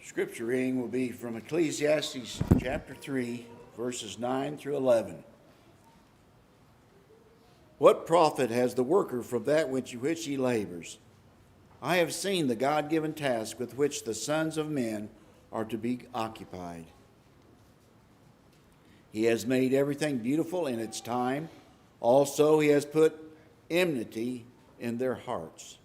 Scripture reading will be from Ecclesiastes chapter 3, verses 9 through 11. What profit has the worker from that which he labors? I have seen the God-given task with which the sons of men are to be occupied. He has made everything beautiful in its time. Also, he has put eternity in their hearts.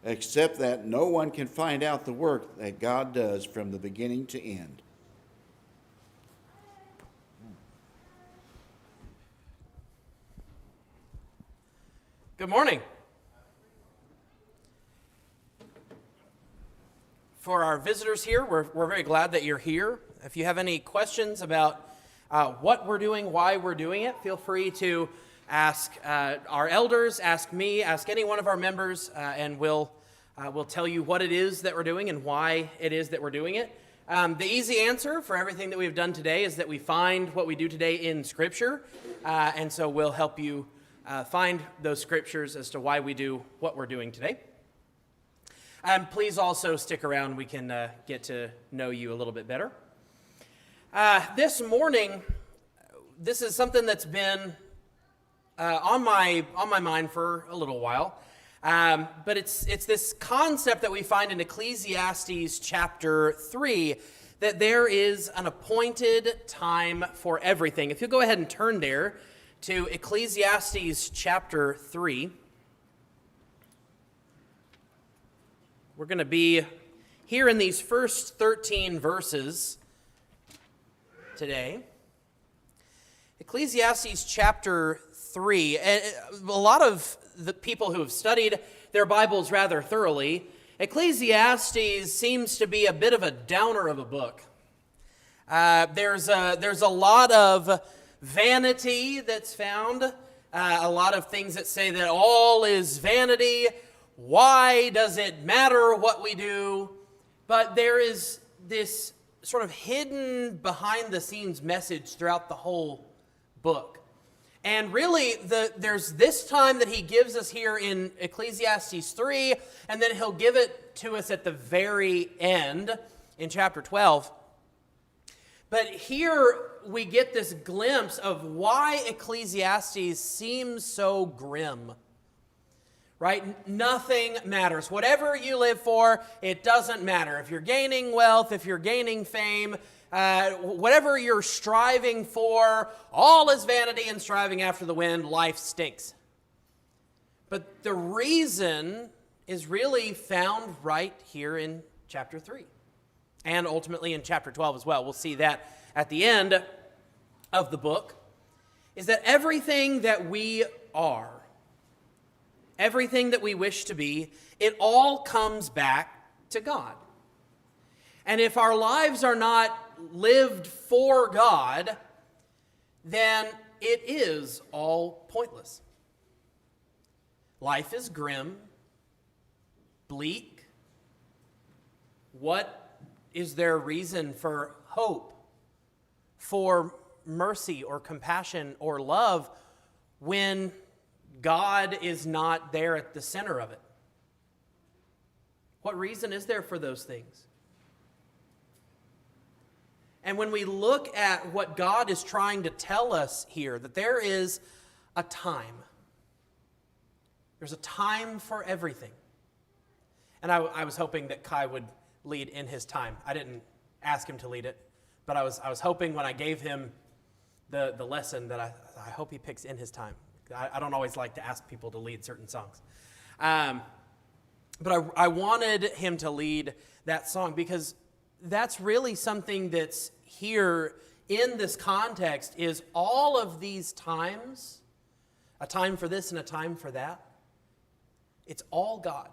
Except that no one can find out the work that God does from the beginning to end. Good morning. For our visitors here, we're very glad that you're here. If you have any questions about what we're doing, why we're doing it, feel free to ask our elders, ask me, ask any one of our members, and we'll tell you what it is that we're doing and why it is that we're doing it. The easy answer for everything that we've done today is that we find what we do today in Scripture, and so we'll help you find those Scriptures as to why we do what we're doing today. Please also stick around. We can get to know you a little bit better. This morning, this is something that's been on my mind for a little while, but it's this concept that we find in Ecclesiastes chapter 3, that there is an appointed time for everything. If you'll go ahead and turn there to Ecclesiastes chapter 3. We're going to be here in these first 13 verses today. Ecclesiastes chapter 3. A lot of the people who have studied their Bibles rather thoroughly, Ecclesiastes seems to be a bit of a downer of a book. There's a lot of vanity that's found, a lot of things that say that all is vanity. Why does it matter what we do? But there is this sort of hidden behind-the-scenes message throughout the whole book. And really, there's this time that he gives us here in Ecclesiastes 3, and then he'll give it to us at the very end in chapter 12. But here we get this glimpse of why Ecclesiastes seems so grim. Right? Nothing matters. Whatever you live for, it doesn't matter. If you're gaining wealth, if you're gaining fame, whatever you're striving for, all is vanity and striving after the wind. Life stinks. But the reason is really found right here in chapter 3 and ultimately in chapter 12 as well. We'll see that at the end of the book, is that everything that we are, everything that we wish to be, it all comes back to God. And if our lives are not lived for God, then it is all pointless. Life is grim, bleak. What is there reason for hope, for mercy or compassion or love when God is not there at the center of it? What reason is there for those things? And when we look at what God is trying to tell us here, that there is a time. There's a time for everything. And I was hoping that Kai would lead in his time. I didn't ask him to lead it, but I was hoping when I gave him the lesson that I hope he picks in his time. I don't always like to ask people to lead certain songs. But I wanted him to lead that song because that's really something that's here in this context, is all of these times, a time for this and a time for that, it's all God.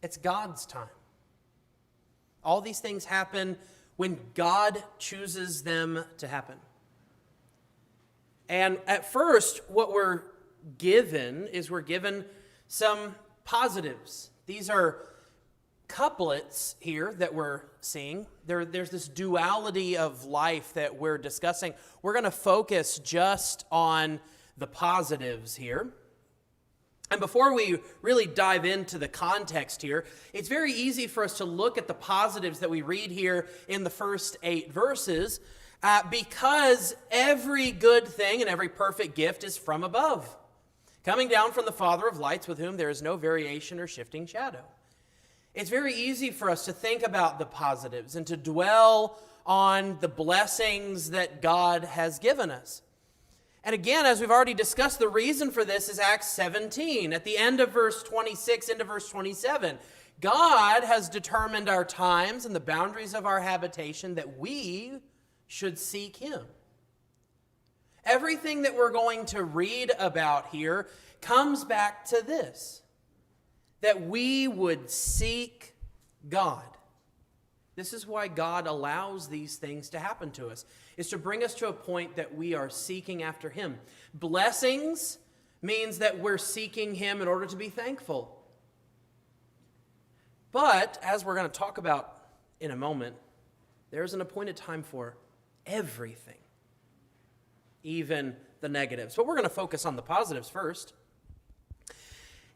It's God's time. All these things happen when God chooses them to happen. And at first, what we're given is we're given some positives. These are couplets here that we're seeing. There's this duality of life that we're discussing. We're going to focus just on the positives here. And before we really dive into the context here, it's very easy for us to look at the positives that we read here in the first 8 verses, because every good thing and every perfect gift is from above, coming down from the Father of lights, with whom there is no variation or shifting shadow. It's very easy for us to think about the positives and to dwell on the blessings that God has given us. And again, as we've already discussed, the reason for this is Acts 17. At the end of verse 26 into verse 27, God has determined our times and the boundaries of our habitation that we should seek Him. Everything that we're going to read about here comes back to this, that we would seek God. This is why God allows these things to happen to us, is to bring us to a point that we are seeking after Him. Blessings means that we're seeking Him in order to be thankful. But, as we're going to talk about in a moment, there's an appointed time for everything, even the negatives. But we're going to focus on the positives first.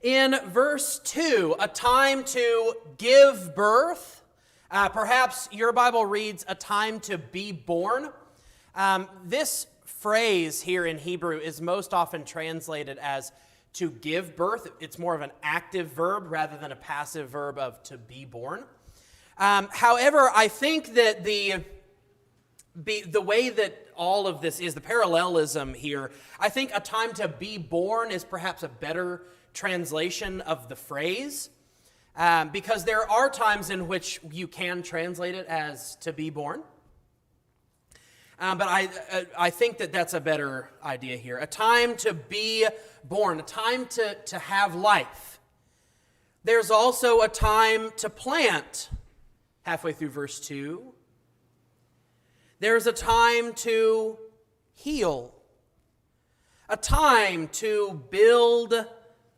In verse 2, a time to give birth. Perhaps your Bible reads a time to be born. This phrase here in Hebrew is most often translated as to give birth. It's more of an active verb rather than a passive verb of to be born. However, I think that the way that all of this is, the parallelism here, I think a time to be born is perhaps a better translation of the phrase. Because there are times in which you can translate it as to be born. But I think that that's a better idea here. A time to be born, a time to have life. There's also a time to plant, halfway through verse 2. There's a time to heal. A time to build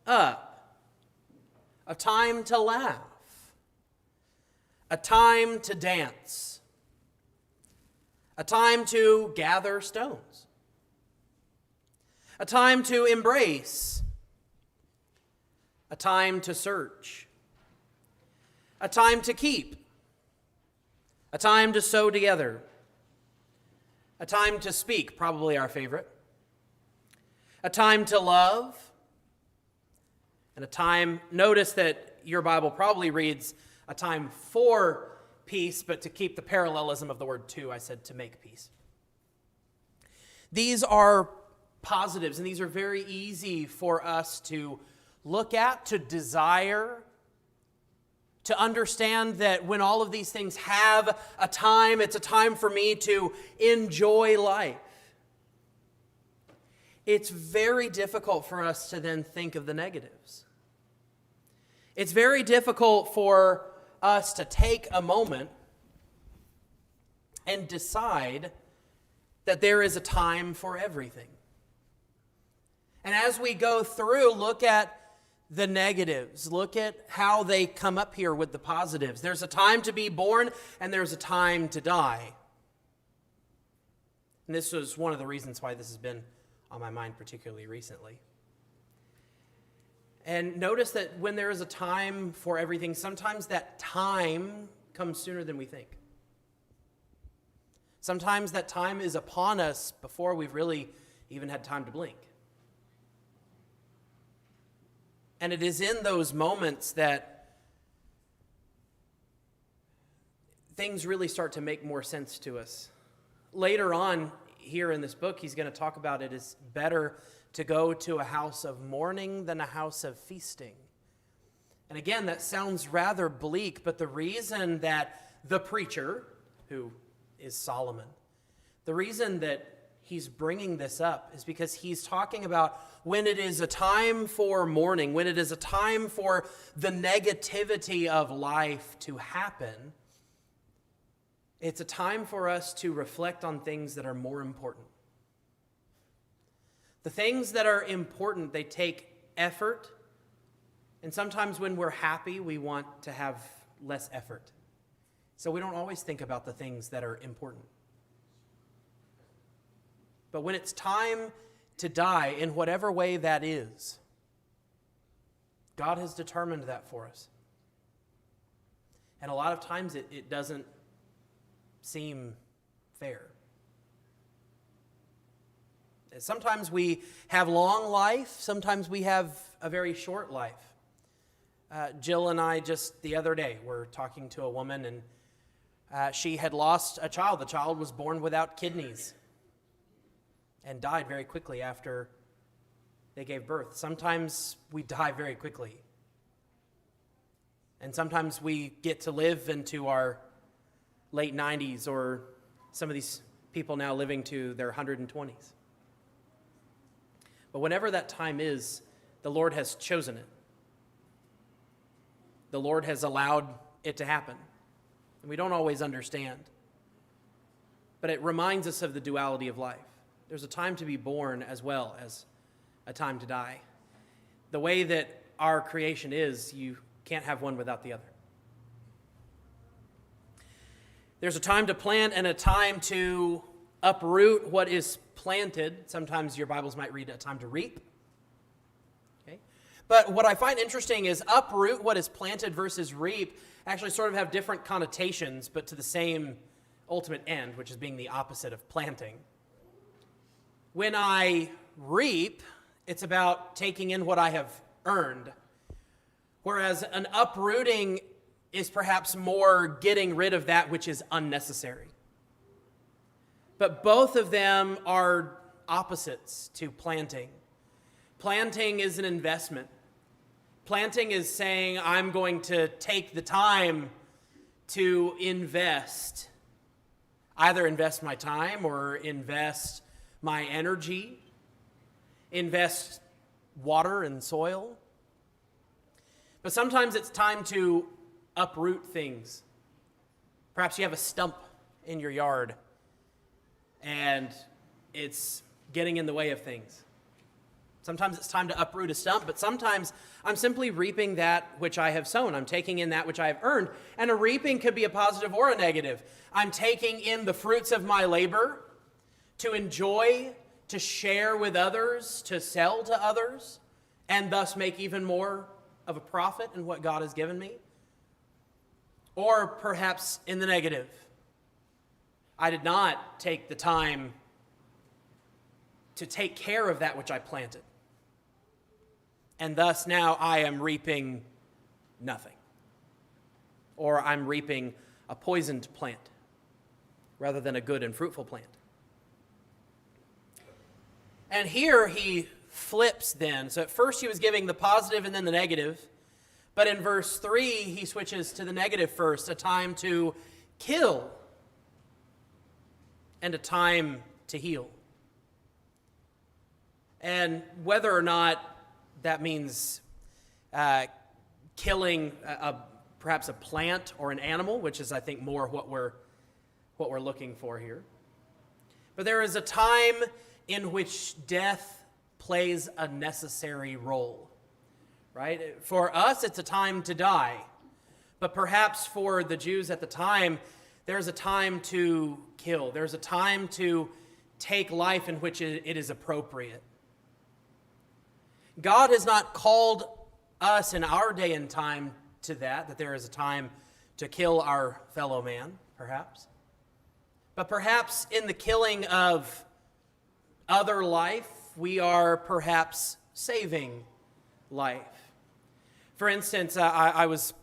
up. A time to laugh, a time to dance, a time to gather stones, a time to embrace, a time to search, a time to keep, a time to sew together, a time to speak, probably our favorite, a time to love, and a time, notice that your Bible probably reads a time for peace, but to keep the parallelism of the word to, I said to make peace. These are positives, and these are very easy for us to look at, to desire, to understand that when all of these things have a time, it's a time for me to enjoy life. It's very difficult for us to then think of the negatives. It's very difficult for us to take a moment and decide that there is a time for everything. And as we go through, look at the negatives. Look at how they come up here with the positives. There's a time to be born, and there's a time to die. And this was one of the reasons why this has been on my mind particularly recently. And notice that when there is a time for everything, sometimes that time comes sooner than we think. Sometimes that time is upon us before we've really even had time to blink. And it is in those moments that things really start to make more sense to us. Later on here in this book, he's going to talk about it is better to go to a house of mourning than a house of feasting. And again, that sounds rather bleak, but the reason that the preacher, who is Solomon, the reason that he's bringing this up is because he's talking about when it is a time for mourning, when it is a time for the negativity of life to happen, it's a time for us to reflect on things that are more important. The things that are important, they take effort, and sometimes when we're happy, we want to have less effort. So we don't always think about the things that are important. But when it's time to die, in whatever way that is, God has determined that for us. And a lot of times it doesn't seem fair. Sometimes we have long life. Sometimes we have a very short life. Jill and I just the other day were talking to a woman, and she had lost a child. The child was born without kidneys and died very quickly after they gave birth. Sometimes we die very quickly. And sometimes we get to live into our late 90s, or some of these people now living to their 120s. But whenever that time is, the Lord has chosen it. The Lord has allowed it to happen. And we don't always understand. But it reminds us of the duality of life. There's a time to be born as well as a time to die. The way that our creation is, you can't have one without the other. There's a time to plant and a time to uproot what is planted. Sometimes your Bibles might read a time to reap. Okay? But what I find interesting is uproot what is planted versus reap actually sort of have different connotations, but to the same ultimate end, which is being the opposite of planting. When I reap, it's about taking in what I have earned, whereas an uprooting is perhaps more getting rid of that which is unnecessary. But both of them are opposites to planting. Planting is an investment. Planting is saying, I'm going to take the time to invest. Either invest my time or invest my energy, invest water and soil. But sometimes it's time to uproot things. Perhaps you have a stump in your yard and it's getting in the way of things. Sometimes it's time to uproot a stump, but sometimes I'm simply reaping that which I have sown. I'm taking in that which I have earned. And a reaping could be a positive or a negative. I'm taking in the fruits of my labor to enjoy, to share with others, to sell to others, and thus make even more of a profit in what God has given me. Or perhaps in the negative. I did not take the time to take care of that which I planted. And thus now I am reaping nothing. Or I'm reaping a poisoned plant rather than a good and fruitful plant. And here he flips then. So at first he was giving the positive and then the negative. But in verse 3, he switches to the negative first, a time to kill and a time to heal. And whether or not that means killing perhaps a plant or an animal, which is, I think, more what we're looking for here. But there is a time in which death plays a necessary role. Right? For us, it's a time to die. But perhaps for the Jews at the time, there's a time to kill. There's a time to take life in which it is appropriate. God has not called us in our day and time to that there is a time to kill our fellow man, perhaps. But perhaps in the killing of other life, we are perhaps saving life. For instance, I was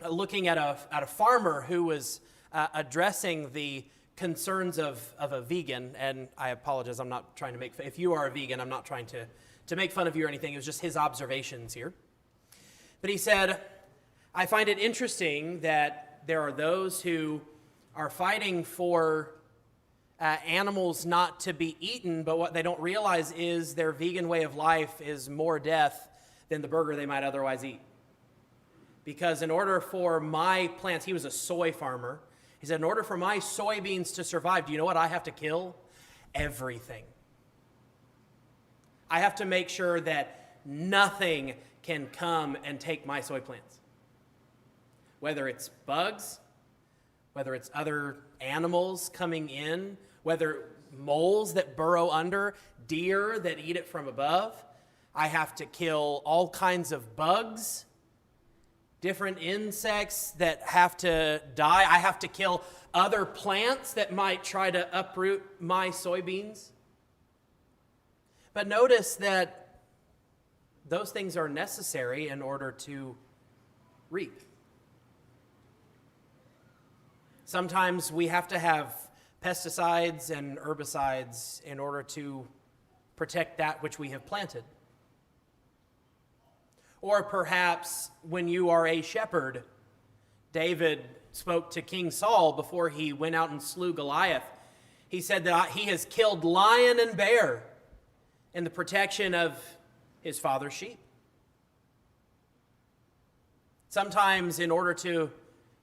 looking at a farmer who was addressing the concerns of a vegan, and I apologize, I'm not trying to make, if you are a vegan, I'm not trying to make fun of you or anything, it was just his observations here. But he said, I find it interesting that there are those who are fighting for animals not to be eaten, but what they don't realize is their vegan way of life is more death than the burger they might otherwise eat. Because in order for my plants, he was a soy farmer, he said, in order for my soybeans to survive, do you know what I have to kill? Everything. I have to make sure that nothing can come and take my soy plants. Whether it's bugs, whether it's other animals coming in, whether moles that burrow under, deer that eat it from above, I have to kill all kinds of bugs, different insects that have to die. I have to kill other plants that might try to uproot my soybeans. But notice that those things are necessary in order to reap. Sometimes we have to have pesticides and herbicides in order to protect that which we have planted. Or perhaps when you are a shepherd, David spoke to King Saul before he went out and slew Goliath. He said that he has killed lion and bear in the protection of his father's sheep. Sometimes in order to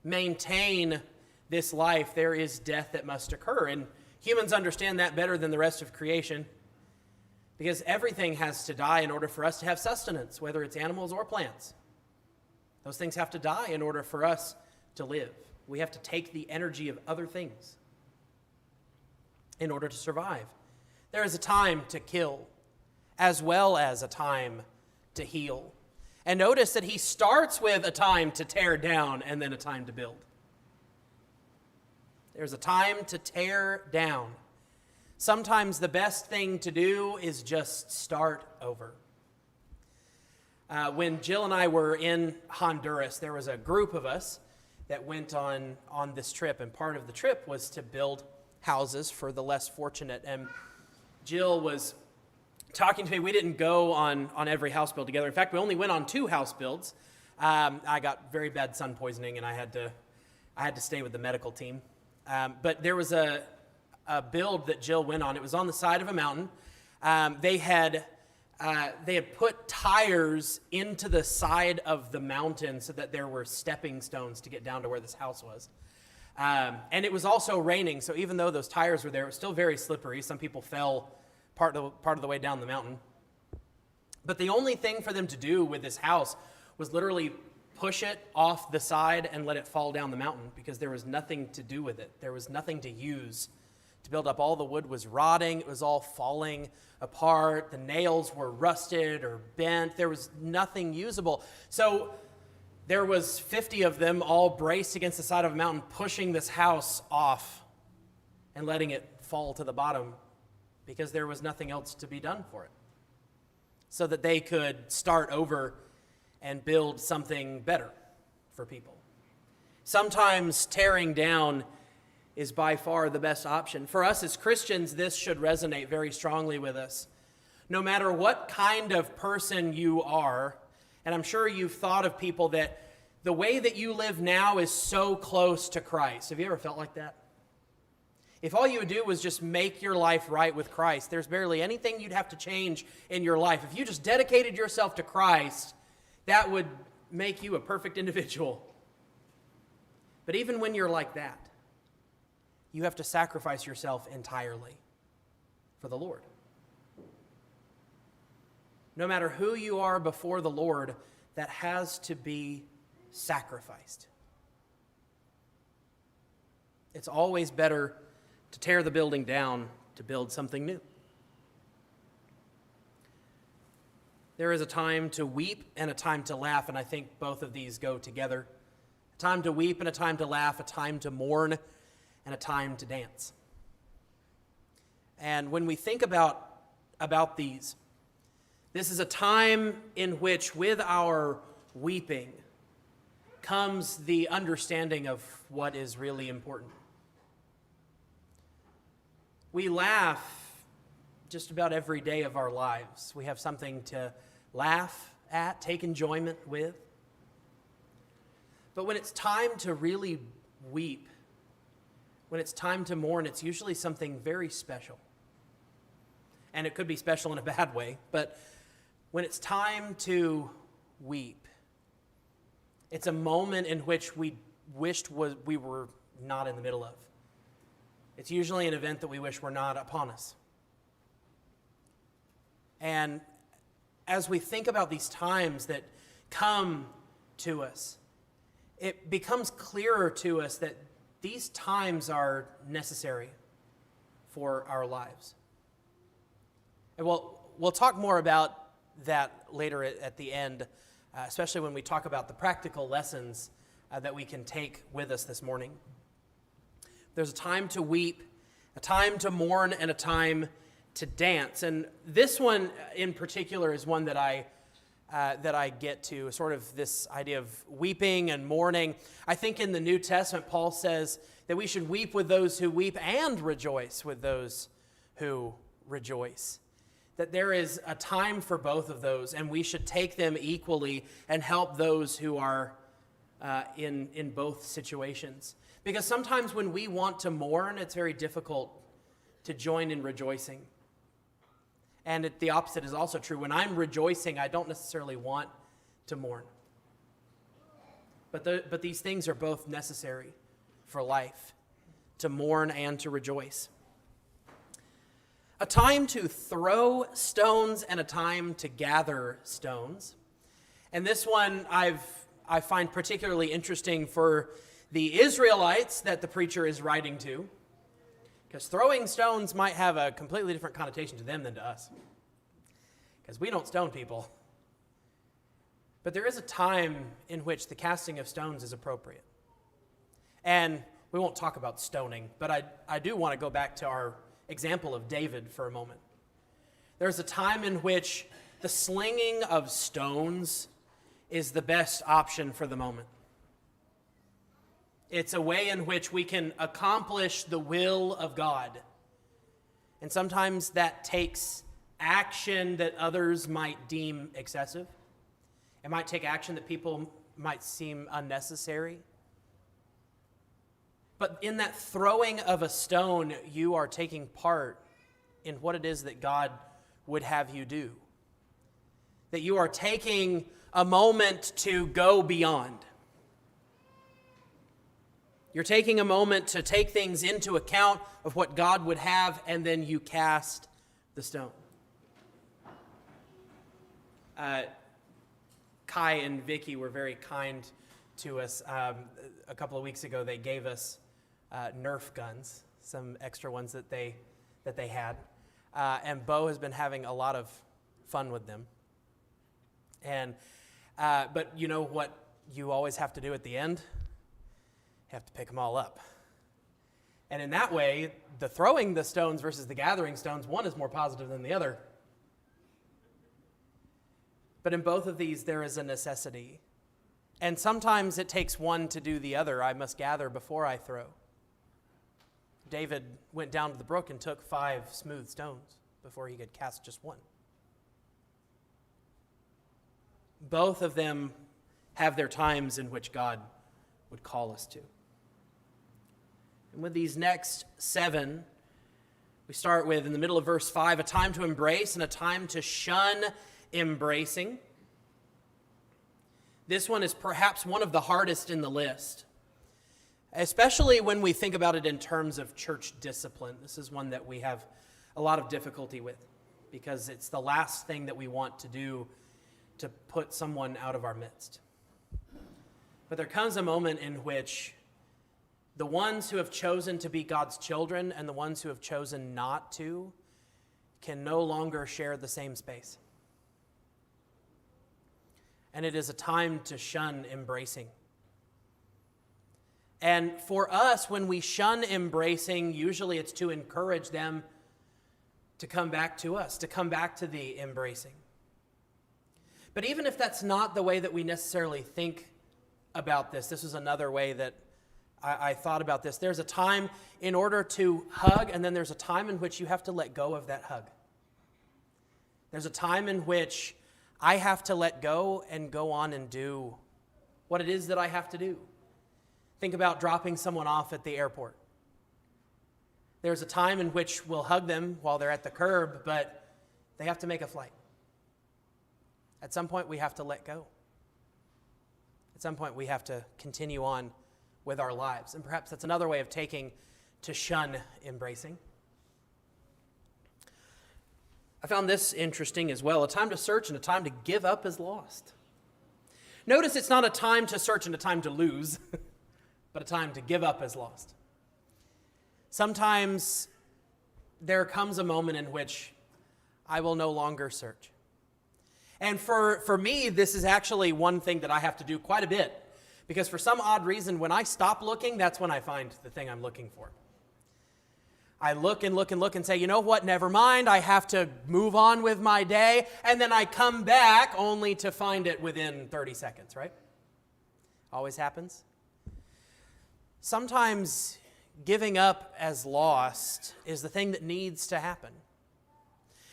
maintain this life, there is death that must occur. And humans understand that better than the rest of creation, because everything has to die in order for us to have sustenance, whether it's animals or plants. Those things have to die in order for us to live. We have to take the energy of other things in order to survive. There is a time to kill as well as a time to heal. And notice that he starts with a time to tear down and then a time to build. There's a time to tear down. Sometimes the best thing to do is just start over. When Jill and I were in Honduras, there was a group of us that went on this trip, and part of the trip was to build houses for the less fortunate. And Jill was talking to me. We didn't go on every house build together. In fact, we only went on 2 house builds. I got very bad sun poisoning, and I had to stay with the medical team. But there was a build that Jill went on. It was on the side of a mountain. They had put tires into the side of the mountain so that there were stepping stones to get down to where this house was. And it was also raining, so even though those tires were there, it was still very slippery. Some people fell part of the way down the mountain. But the only thing for them to do with this house was literally push it off the side and let it fall down the mountain, because there was nothing to do with it. There was nothing to use to build up. All the wood was rotting. It was all falling apart. The nails were rusted or bent. There was nothing usable. So there was 50 of them all braced against the side of a mountain, pushing this house off and letting it fall to the bottom, because there was nothing else to be done for it, so that they could start over and build something better for people. Sometimes tearing down is by far the best option. For us as Christians, this should resonate very strongly with us. No matter what kind of person you are, and I'm sure you've thought of people that the way that you live now is so close to Christ. Have you ever felt like that? If all you would do was just make your life right with Christ, there's barely anything you'd have to change in your life. If you just dedicated yourself to Christ, that would make you a perfect individual. But even when you're like that, you have to sacrifice yourself entirely for the Lord. No matter who you are before the Lord, that has to be sacrificed. It's always better to tear the building down to build something new. There is a time to weep and a time to laugh, and I think both of these go together. A time to weep and a time to laugh, a time to mourn and a time to dance. And when we think about these, this is a time in which with our weeping comes the understanding of what is really important. We laugh just about every day of our lives. We have something to laugh at, take enjoyment with. But when it's time to really weep, when it's time to mourn, it's usually something very special. And it could be special in a bad way, but when it's time to weep, it's a moment in which we wished we were not in the middle of. It's usually an event that we wish were not upon us. And as we think about these times that come to us, it becomes clearer to us that these times are necessary for our lives. And we'll talk more about that later at the end, especially when we talk about the practical lessons that we can take with us this morning. There's a time to weep, a time to mourn, and a time to dance. And this one in particular is one that I get to, sort of this idea of weeping and mourning. I think in the New Testament, Paul says that we should weep with those who weep and rejoice with those who rejoice. That there is a time for both of those, and we should take them equally and help those who are in both situations. Because sometimes when we want to mourn, it's very difficult to join in rejoicing. And the opposite is also true. When I'm rejoicing, I don't necessarily want to mourn. But these things are both necessary for life, to mourn and to rejoice. A time to throw stones and a time to gather stones. And this one I find particularly interesting for the Israelites that the preacher is writing to, because throwing stones might have a completely different connotation to them than to us, because we don't stone people. But there is a time in which the casting of stones is appropriate. And we won't talk about stoning, but I do want to go back to our example of David for a moment. There's a time in which the slinging of stones is the best option for the moment. It's a way in which we can accomplish the will of God. And sometimes that takes action that others might deem excessive. It might take action that people might seem unnecessary. But in that throwing of a stone, you are taking part in what it is that God would have you do. That you are taking a moment to go beyond. You're taking a moment to take things into account of what God would have, and then you cast the stone. Kai and Vicky were very kind to us. A couple of weeks ago, they gave us Nerf guns, some extra ones that they had. And Bo has been having a lot of fun with them. But you know what you always have to do at the end? You have to pick them all up. And in that way, the throwing the stones versus the gathering stones, one is more positive than the other. But in both of these, there is a necessity. And sometimes it takes one to do the other. I must gather before I throw. David went down to the brook and took 5 smooth stones before he could cast just one. Both of them have their times in which God would call us to. And with these next 7, we start with, in the middle of verse 5, a time to embrace and a time to shun embracing. This one is perhaps one of the hardest in the list, especially when we think about it in terms of church discipline. This is one that we have a lot of difficulty with because it's the last thing that we want to do to put someone out of our midst. But there comes a moment in which the ones who have chosen to be God's children and the ones who have chosen not to can no longer share the same space. And it is a time to shun embracing. And for us, when we shun embracing, usually it's to encourage them to come back to us, to come back to the embracing. But even if that's not the way that we necessarily think about this, this is another way that I thought about this. There's a time in order to hug, and then there's a time in which you have to let go of that hug. There's a time in which I have to let go and go on and do what it is that I have to do. Think about dropping someone off at the airport. There's a time in which we'll hug them while they're at the curb, but they have to make a flight. At some point, we have to let go. At some point, we have to continue on with our lives. And perhaps that's another way of taking to shun embracing. I found this interesting as well. A time to search and a time to give up is lost. Notice it's not a time to search and a time to lose, but a time to give up is lost. Sometimes there comes a moment in which I will no longer search. And for me, this is actually one thing that I have to do quite a bit. Because for some odd reason, when I stop looking, that's when I find the thing I'm looking for. I look and look and look and say, you know what, never mind, I have to move on with my day. And then I come back only to find it within 30 seconds, right? Always happens. Sometimes giving up as lost is the thing that needs to happen.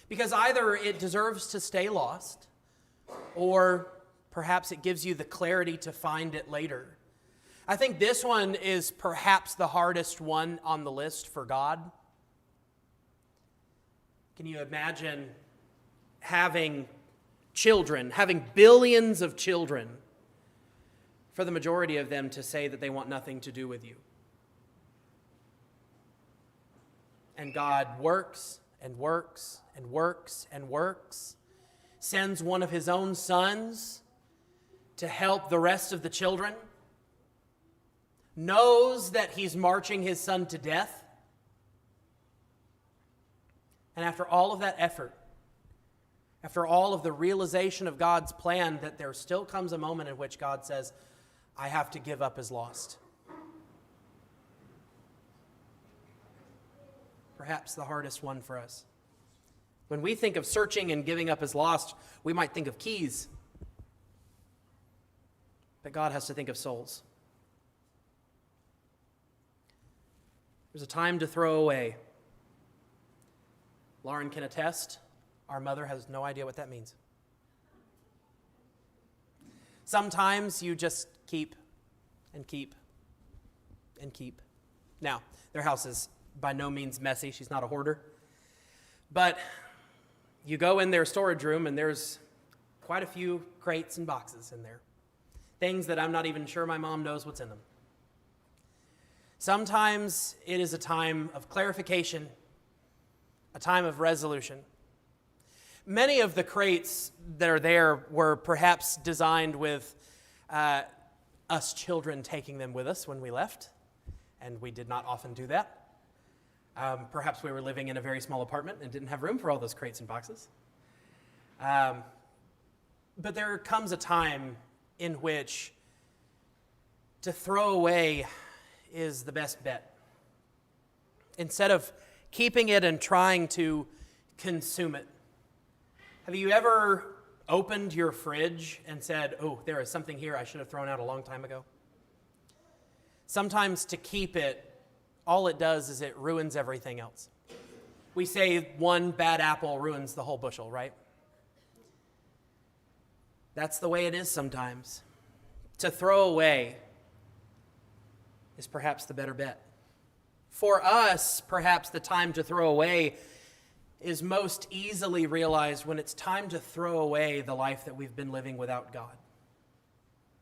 Because either it deserves to stay lost, or perhaps it gives you the clarity to find it later. I think this one is perhaps the hardest one on the list for God. Can you imagine having children, having billions of children, for the majority of them to say that they want nothing to do with you? And God works and works and works and works, sends one of his own sons to help the rest of the children, knows that he's marching his son to death. And after all of that effort, after all of the realization of God's plan, that there still comes a moment in which God says, I have to give up as lost. Perhaps the hardest one for us. When we think of searching and giving up as lost, we might think of keys. But God has to think of souls. There's a time to throw away. Lauren can attest, our mother has no idea what that means. Sometimes you just keep and keep and keep. Now, their house is by no means messy. She's not a hoarder. But you go in their storage room and there's quite a few crates and boxes in there. Things that I'm not even sure my mom knows what's in them. Sometimes it is a time of clarification, a time of resolution. Many of the crates that are there were perhaps designed with us children taking them with us when we left, and we did not often do that. Perhaps we were living in a very small apartment and didn't have room for all those crates and boxes. But there comes a time in which to throw away is the best bet. Instead of keeping it and trying to consume it. Have you ever opened your fridge and said, oh, there is something here I should have thrown out a long time ago? Sometimes to keep it, all it does is it ruins everything else. We say one bad apple ruins the whole bushel, right? That's the way it is sometimes. To throw away is perhaps the better bet. For us, perhaps the time to throw away is most easily realized when it's time to throw away the life that we've been living without God.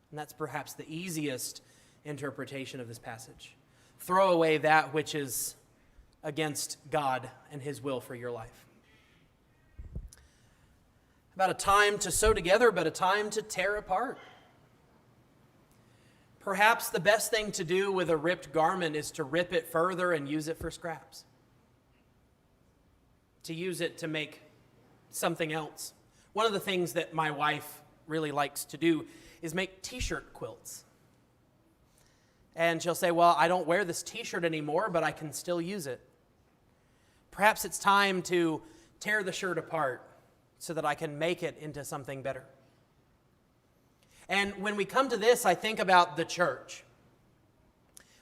And that's perhaps the easiest interpretation of this passage. Throw away that which is against God and his will for your life. About a time to sew together, but a time to tear apart. Perhaps the best thing to do with a ripped garment is to rip it further and use it for scraps. To use it to make something else. One of the things that my wife really likes to do is make t-shirt quilts. And she'll say, well, I don't wear this t-shirt anymore, but I can still use it. Perhaps it's time to tear the shirt apart so that I can make it into something better. And when we come to this, I think about the church.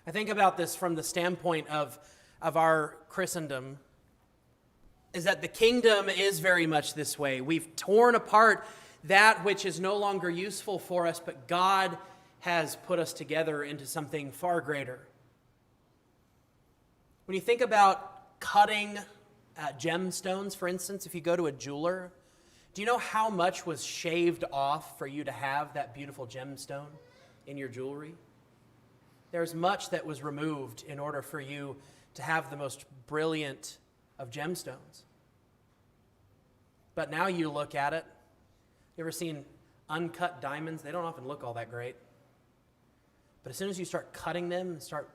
I think about this from the standpoint of our Christendom, is that the kingdom is very much this way. We've torn apart that which is no longer useful for us, but God has put us together into something far greater. When you think about cutting gemstones, for instance, if you go to a jeweler, do you know how much was shaved off for you to have that beautiful gemstone in your jewelry? There's much that was removed in order for you to have the most brilliant of gemstones. But now you look at it, you ever seen uncut diamonds? They don't often look all that great. But as soon as you start cutting them and start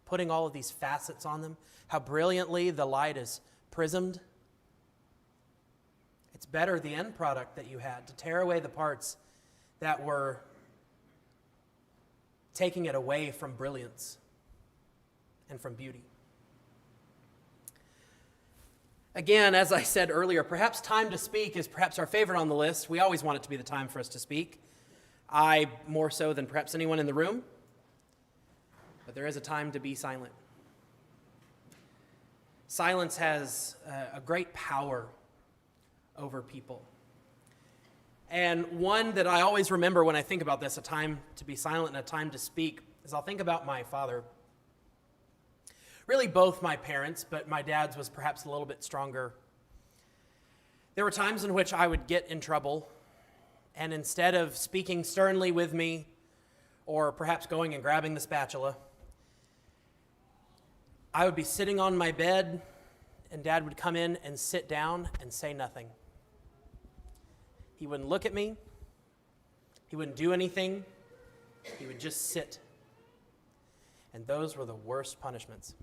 putting all of these facets on them, how brilliantly the light is prismed. It's better, the end product that you had, to tear away the parts that were taking it away from brilliance and from beauty. Again, as I said earlier, perhaps time to speak is perhaps our favorite on the list. We always want it to be the time for us to speak. I more so than perhaps anyone in the room. But there is a time to be silent. Silence has a great power over people. And one that I always remember when I think about this, a time to be silent and a time to speak, is I'll think about my father. Really both my parents, but my dad's was perhaps a little bit stronger. There were times in which I would get in trouble, and instead of speaking sternly with me, or perhaps going and grabbing the spatula, I would be sitting on my bed, and Dad would come in and sit down and say nothing. He wouldn't look at me. He wouldn't do anything. He would just sit. And those were the worst punishments.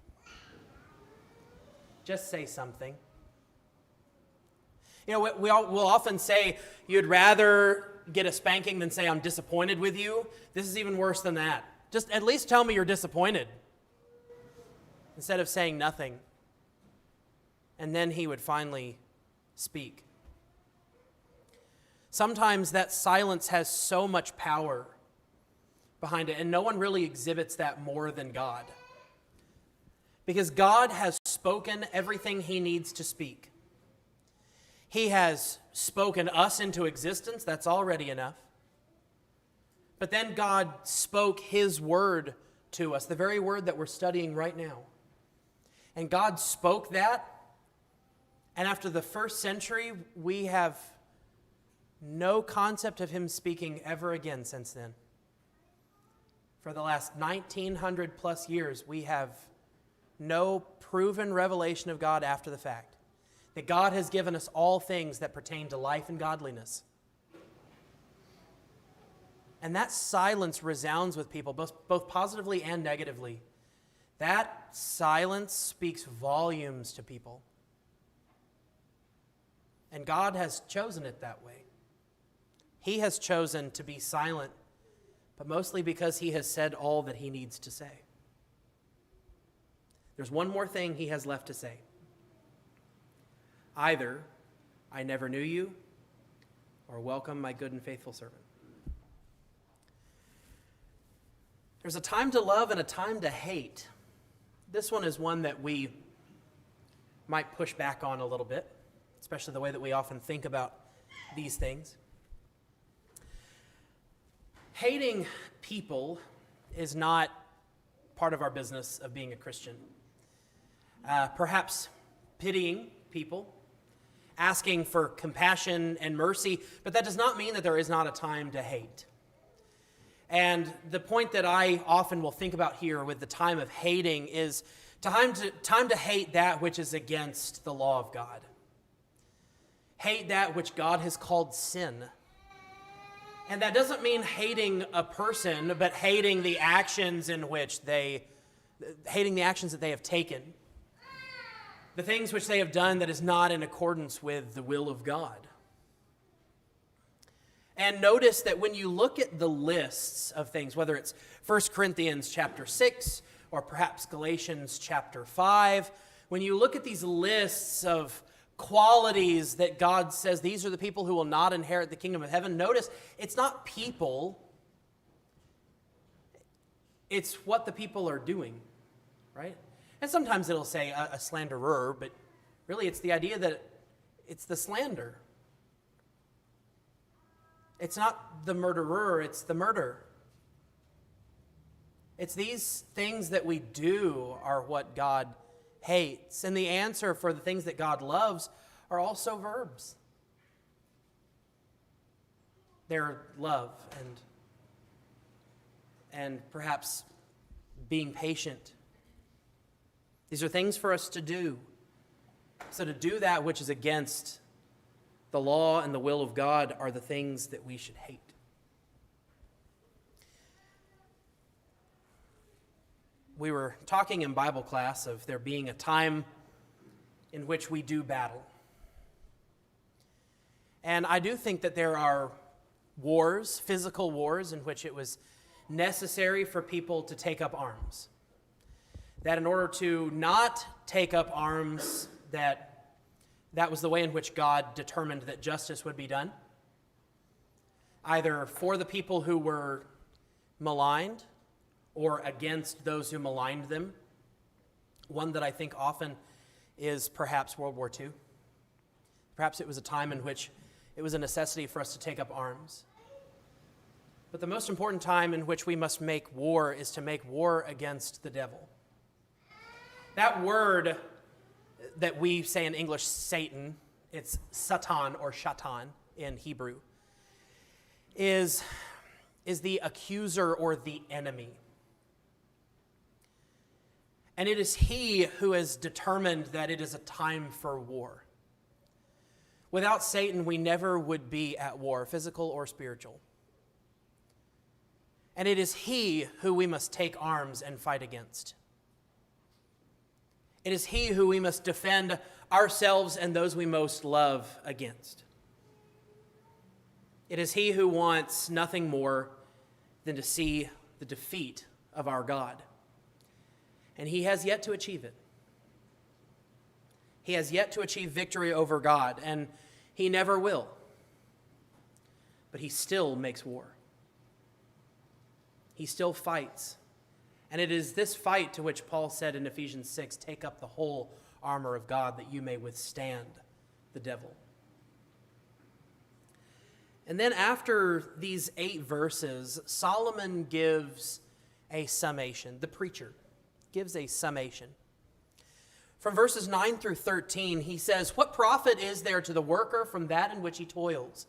Just say something. You know, we'll often say you'd rather get a spanking than say I'm disappointed with you. This is even worse than that. Just at least tell me you're disappointed instead of saying nothing. And then he would finally speak. Sometimes that silence has so much power behind it, and no one really exhibits that more than God. Because God has spoken everything he needs to speak. He has spoken us into existence. That's already enough. But then God spoke his word to us, the very word that we're studying right now. And God spoke that, and after the first century, we have no concept of him speaking ever again since then. For the last 1900 plus years, we have no proven revelation of God after the fact. That God has given us all things that pertain to life and godliness. And that silence resounds with people, both positively and negatively. That silence speaks volumes to people. And God has chosen it that way. He has chosen to be silent, but mostly because he has said all that he needs to say. There's one more thing he has left to say. Either, I never knew you, or welcome my good and faithful servant. There's a time to love and a time to hate. This one is one that we might push back on a little bit, especially the way that we often think about these things. Hating people is not part of our business of being a Christian. Perhaps pitying people, asking for compassion and mercy, but that does not mean that there is not a time to hate. And the point that I often will think about here with the time of hating is time to hate that which is against the law of God. Hate that which God has called sin. And that doesn't mean hating a person, but hating the actions that they have taken. The things which they have done that is not in accordance with the will of God. And notice that when you look at the lists of things, whether it's 1 Corinthians chapter 6 or perhaps Galatians chapter 5, when you look at these lists of qualities that God says these are the people who will not inherit the kingdom of heaven, notice it's not people, it's what the people are doing, right? And sometimes it'll say a slanderer, but really it's the idea that it's the slander. It's not the murderer, it's the murder. It's these things that we do are what God hates. And the answer for the things that God loves are also verbs. They're love and perhaps being patient. These are things for us to do. So to do that which is against the law and the will of God are the things that we should hate. We were talking in Bible class of there being a time in which we do battle. And I do think that there are wars, physical wars, in which it was necessary for people to take up arms. That in order to not take up arms, that was the way in which God determined that justice would be done, either for the people who were maligned or against those who maligned them. One that I think often is perhaps World War II. Perhaps it was a time in which it was a necessity for us to take up arms. But the most important time in which we must make war is to make war against the devil. That word that we say in English, Satan, it's Satan or Shatan in Hebrew, is the accuser or the enemy. And it is he who has determined that it is a time for war. Without Satan, we never would be at war, physical or spiritual. And it is he who we must take arms and fight against. It is he who we must defend ourselves and those we most love against. It is he who wants nothing more than to see the defeat of our God. And he has yet to achieve it. He has yet to achieve victory over God, and he never will. But he still makes war. He still fights. And it is this fight to which Paul said in Ephesians 6, take up the whole armor of God that you may withstand the devil. And then after these 8 verses, Solomon gives a summation. The preacher gives a summation. From verses 9 through 13, he says, what profit is there to the worker from that in which he toils?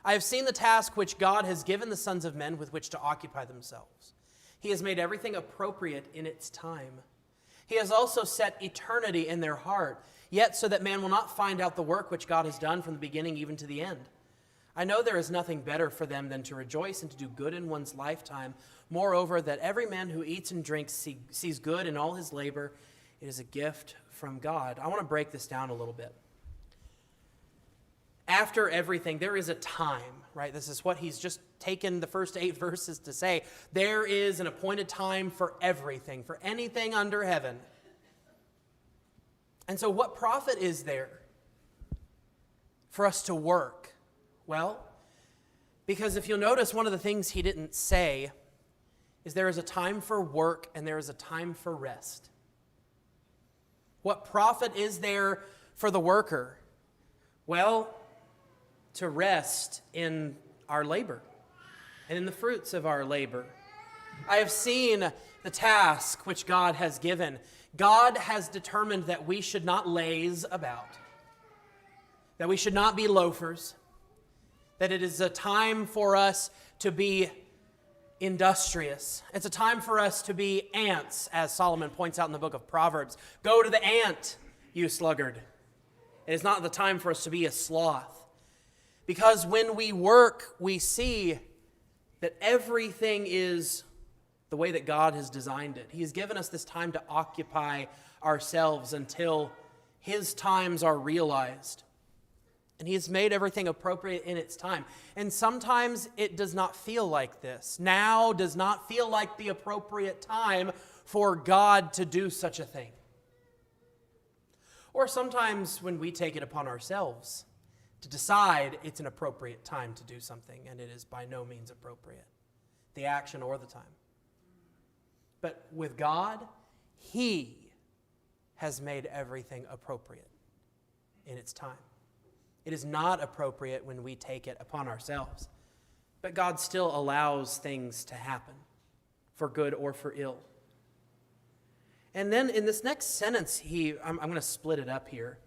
I have seen the task which God has given the sons of men with which to occupy themselves. He has made everything appropriate in its time. He has also set eternity in their heart, yet so that man will not find out the work which God has done from the beginning even to the end. I know there is nothing better for them than to rejoice and to do good in one's lifetime. Moreover, that every man who eats and drinks sees good in all his labor. It is a gift from God. I want to break this down a little bit. After everything, there is a time, right? This is what he's just taken the first 8 verses to say. There is an appointed time for everything, for anything under heaven. And so what profit is there for us to work? Well, because if you'll notice, one of the things he didn't say is there is a time for work and there is a time for rest. What profit is there for the worker? Well, to rest in our labor and in the fruits of our labor. I have seen the task which God has given. God has determined that we should not laze about, that we should not be loafers, that it is a time for us to be industrious. It's a time for us to be ants, as Solomon points out in the book of Proverbs. Go to the ant, you sluggard. It is not the time for us to be a sloth. Because when we work, we see that everything is the way that God has designed it. He has given us this time to occupy ourselves until his times are realized. And he has made everything appropriate in its time. And sometimes it does not feel like this. Now does not feel like the appropriate time for God to do such a thing. Or sometimes when we take it upon ourselves to decide it's an appropriate time to do something, and it is by no means appropriate, the action or the time. But with God, he has made everything appropriate in its time. It is not appropriate when we take it upon ourselves. But God still allows things to happen, for good or for ill. And then in this next sentence, I'm going to split it up here.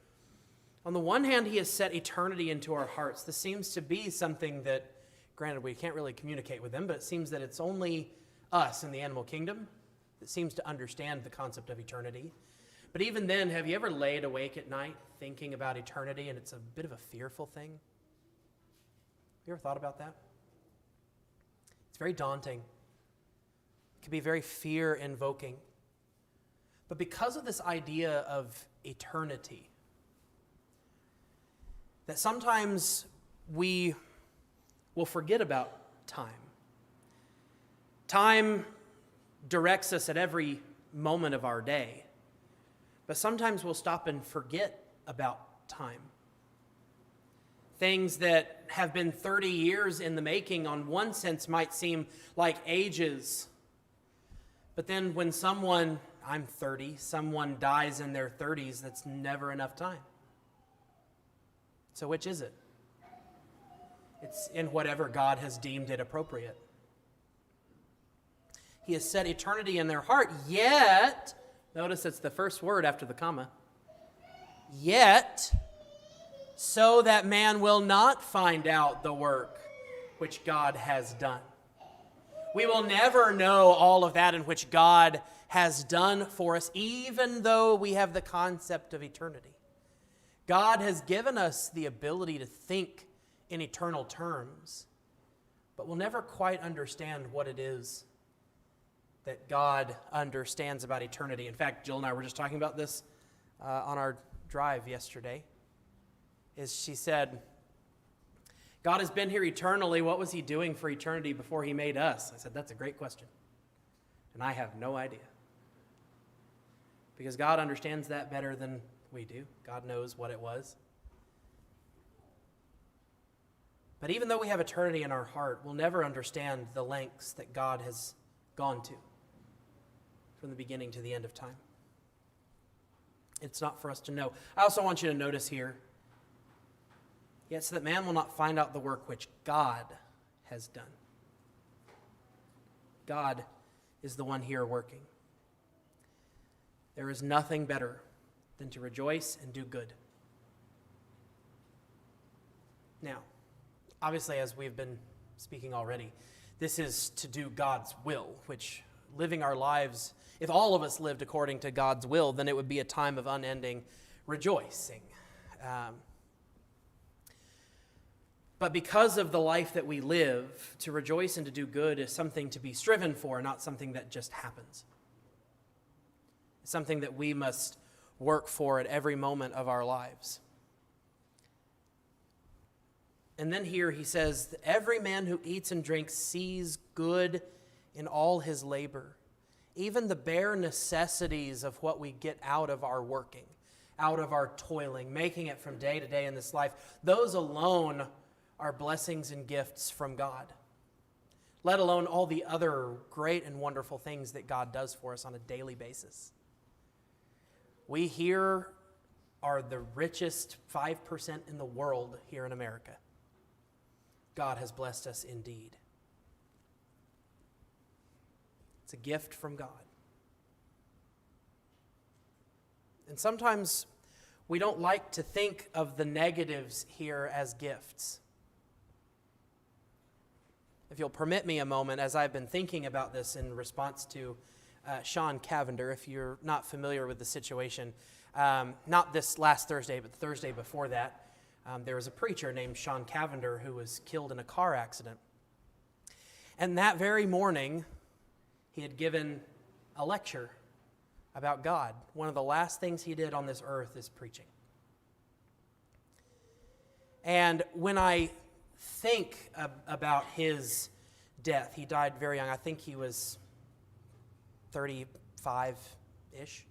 On the one hand, he has set eternity into our hearts. This seems to be something that, granted, we can't really communicate with them, but it seems that it's only us in the animal kingdom that seems to understand the concept of eternity. But even then, have you ever laid awake at night thinking about eternity, and it's a bit of a fearful thing? You ever thought about that? It's very daunting. It can be very fear-invoking. But because of this idea of eternity, that sometimes we will forget about time. Time directs us at every moment of our day, but sometimes we'll stop and forget about time. Things that have been 30 years in the making, on one sense, might seem like ages. But then when I'm 30, someone dies in their 30s, that's never enough time. So which is it? It's in whatever God has deemed it appropriate. He has set eternity in their heart, yet, notice it's the first word after the comma, yet, so that man will not find out the work which God has done. We will never know all of that in which God has done for us, even though we have the concept of eternity. God has given us the ability to think in eternal terms, but we'll never quite understand what it is that God understands about eternity. In fact, Jill and I were just talking about this on our drive yesterday. She said, God has been here eternally. What was he doing for eternity before he made us? I said, that's a great question. And I have no idea. Because God understands that better than we do. God knows what it was. But even though we have eternity in our heart, we'll never understand the lengths that God has gone to from the beginning to the end of time. It's not for us to know. I also want you to notice here, yet so that man will not find out the work which God has done. God is the one here working. There is nothing better than to rejoice and do good. Now, obviously, as we've been speaking already, this is to do God's will, which living our lives, if all of us lived according to God's will, then it would be a time of unending rejoicing. But because of the life that we live, to rejoice and to do good is something to be striven for, not something that just happens. It's something that we must work for at every moment of our lives. And then here he says, every man who eats and drinks sees good in all his labor. Even the bare necessities of what we get out of our working, out of our toiling, making it from day to day in this life, those alone are blessings and gifts from God, let alone all the other great and wonderful things that God does for us on a daily basis. We here are the richest 5% in the world here in America. God has blessed us indeed. It's a gift from God. And sometimes we don't like to think of the negatives here as gifts. If you'll permit me a moment, as I've been thinking about this in response to Sean Cavender, if you're not familiar with the situation, not this last Thursday, but the Thursday before that, there was a preacher named Sean Cavender who was killed in a car accident. And that very morning, he had given a lecture about God. One of the last things he did on this earth is preaching. And when I think about his death, he died very young. I think he was 35-ish.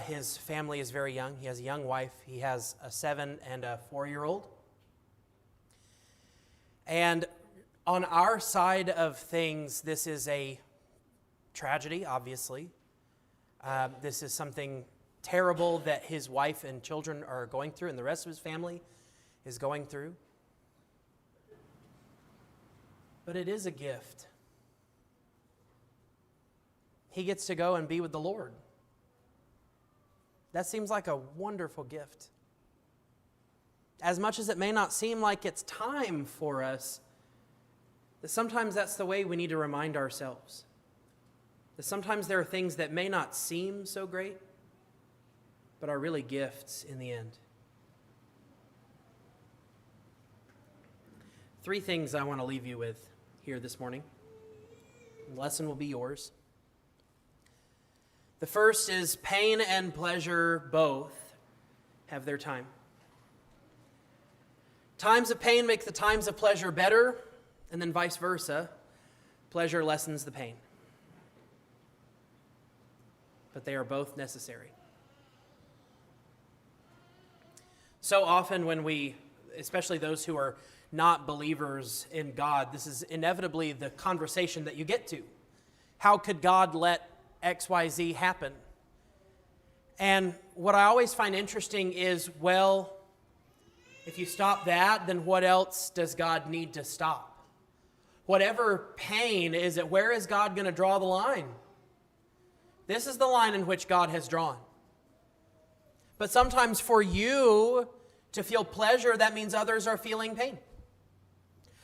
His family is very young. He has a young wife. He has a 7 and a 4-year-old. And on our side of things, this is a tragedy, obviously. This is something terrible that his wife and children are going through, and the rest of his family is going through. But it is a gift. He gets to go and be with the Lord. That seems like a wonderful gift. As much as it may not seem like it's time for us, that sometimes that's the way we need to remind ourselves. That sometimes there are things that may not seem so great, but are really gifts in the end. 3 things I want to leave you with here this morning. The lesson will be yours. The first is pain and pleasure both have their time. Times of pain make the times of pleasure better, and then vice versa. Pleasure lessens the pain. But they are both necessary. So often when we, especially those who are not believers in God, this is inevitably the conversation that you get to. How could God let XYZ happen? And what I always find interesting is, well, if you stop that, then what else does God need to stop? Whatever pain is it, where is God going to draw the line? This is the line in which God has drawn. But sometimes for you to feel pleasure, that means others are feeling pain.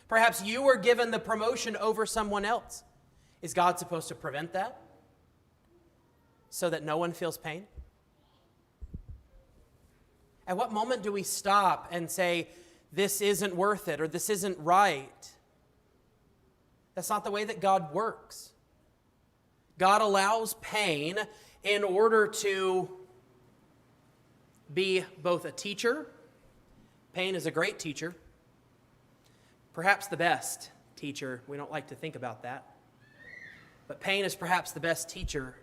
Perhaps you were given the promotion over someone else. Is God supposed to prevent that so that no one feels pain? At what moment do we stop and say, this isn't worth it, or this isn't right? That's not the way that God works. God allows pain in order to be both a teacher. Pain is a great teacher. Perhaps the best teacher. We don't like to think about that. But pain is perhaps the best teacher.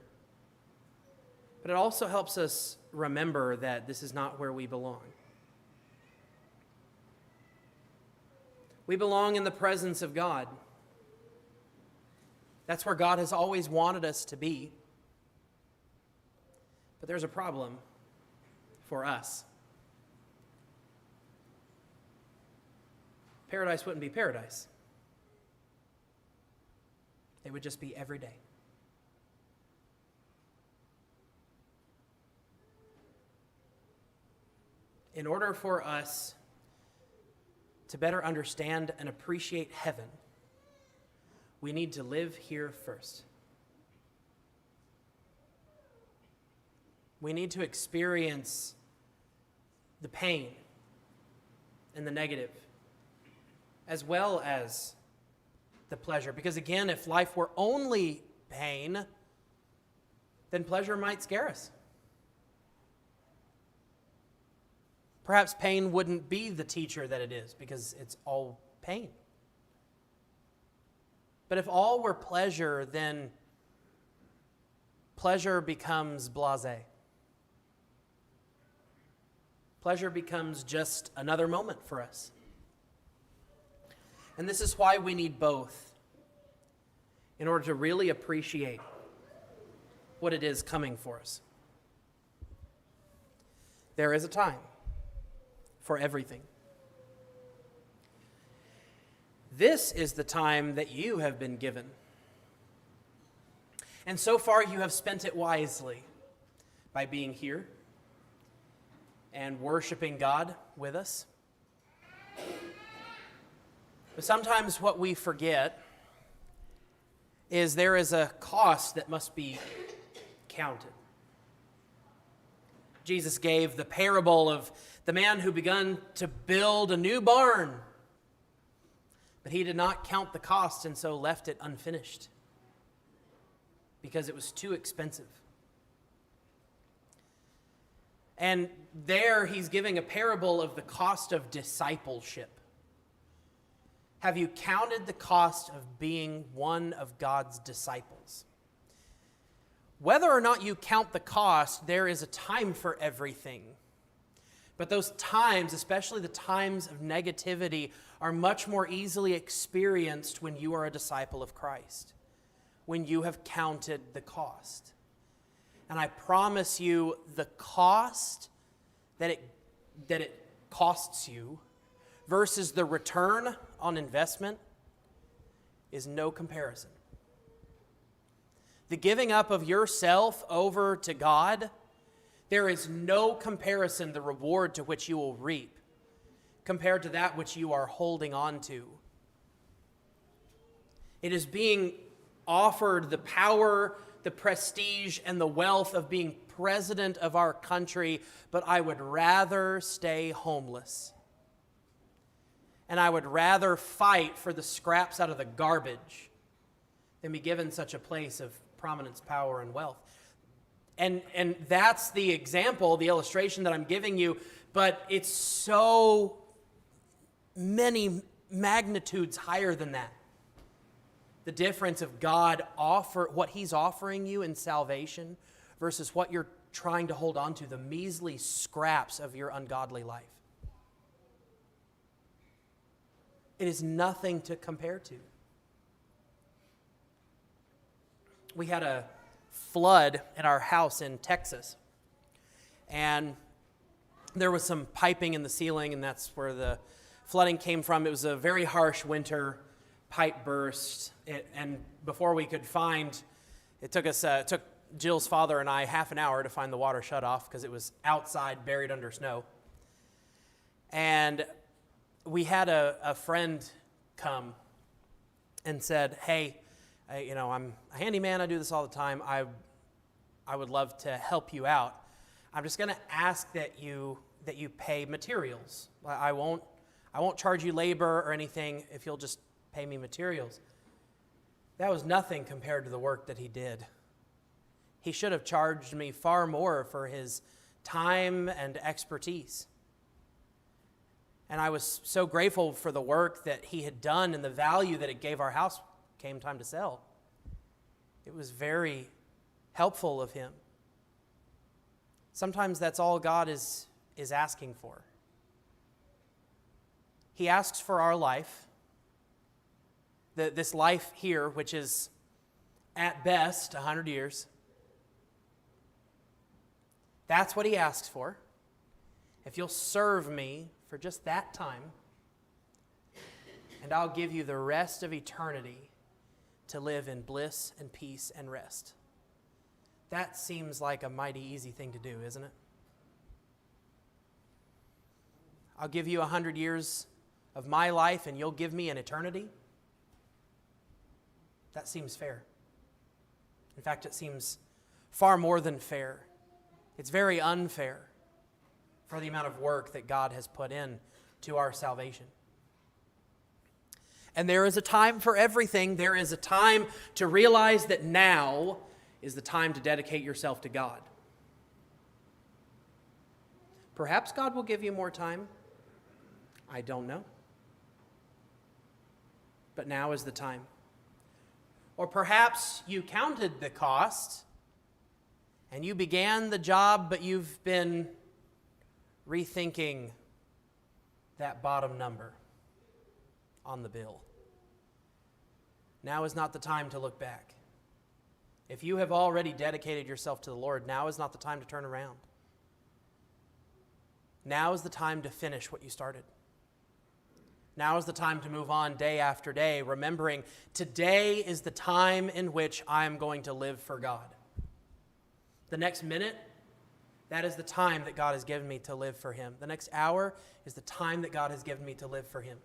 But it also helps us remember that this is not where we belong. We belong in the presence of God. That's where God has always wanted us to be. But there's a problem for us. Paradise wouldn't be paradise. It would just be every day. In order for us to better understand and appreciate heaven, we need to live here first. We need to experience the pain and the negative, as well as the pleasure. Because again, if life were only pain, then pleasure might scare us. Perhaps pain wouldn't be the teacher that it is, because it's all pain. But if all were pleasure, then pleasure becomes blasé. Pleasure becomes just another moment for us. And this is why we need both, in order to really appreciate what it is coming for us. There is a time for everything. This is the time that you have been given. And so far you have spent it wisely by being here and worshiping God with us. But sometimes what we forget is there is a cost that must be counted. Jesus gave the parable of the man who began to build a new barn, but he did not count the cost and so left it unfinished because it was too expensive. And there he's giving a parable of the cost of discipleship. Have you counted the cost of being one of God's disciples? Whether or not you count the cost, there is a time for everything. But those times, especially the times of negativity, are much more easily experienced when you are a disciple of Christ, when you have counted the cost. And I promise you, the cost that it costs you versus the return on investment is no comparison. The giving up of yourself over to God, there is no comparison, the reward to which you will reap, compared to that which you are holding on to. It is being offered the power, the prestige, and the wealth of being president of our country, but I would rather stay homeless. And I would rather fight for the scraps out of the garbage than be given such a place of prominence, power, and wealth. And that's the example, the illustration that I'm giving you, but it's so many magnitudes higher than that. The difference of what he's offering you in salvation versus what you're trying to hold on to, the measly scraps of your ungodly life. It is nothing to compare to. We had a flood in our house in Texas, and there was some piping in the ceiling, and that's where the flooding came from. It was a very harsh winter. Pipe burst, and before we could find, it took Jill's father and I half an hour to find the water shut off because it was outside, buried under snow. And we had a friend come and said, "Hey, I'm a handyman. I do this all the time. I would love to help you out. I'm just going to ask that you pay materials. I won't charge you labor or anything if you'll just pay me materials." That was nothing compared to the work that he did. He should have charged me far more for his time and expertise. And I was so grateful for the work that he had done and the value that it gave our house came time to sell. It was very helpful of him. Sometimes that's all God is asking for. He asks for our life. This life here, which is at best 100 years. That's what he asks for. If you'll serve me for just that time, and I'll give you the rest of eternity to live in bliss and peace and rest. That seems like a mighty easy thing to do, isn't it? I'll give you 100 years of my life, and you'll give me an eternity. That seems fair. In fact, it seems far more than fair. It's very unfair for the amount of work that God has put in to our salvation. And there is a time for everything. There is a time to realize that now is the time to dedicate yourself to God. Perhaps God will give you more time. I don't know. But now is the time. Or perhaps you counted the cost and you began the job, but you've been rethinking that bottom number on the bill. Now is not the time to look back. If you have already dedicated yourself to the Lord, now is not the time to turn around. Now is the time to finish what you started. Now is the time to move on day after day, remembering today is the time in which I am going to live for God. The next minute, that is the time that God has given me to live for Him. The next hour is the time that God has given me to live for Him.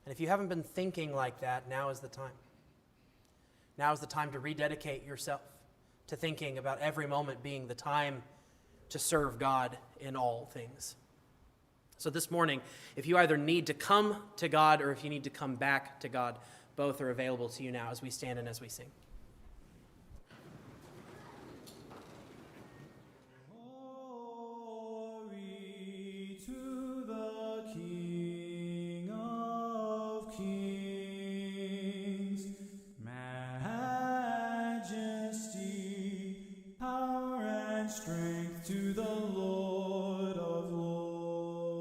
And if you haven't been thinking like that, now is the time. Now is the time to rededicate yourself to thinking about every moment being the time to serve God in all things. So this morning, if you either need to come to God or if you need to come back to God, both are available to you now as we stand and as we sing. Glory to the King of Kings, majesty, power, and strength to the Lord.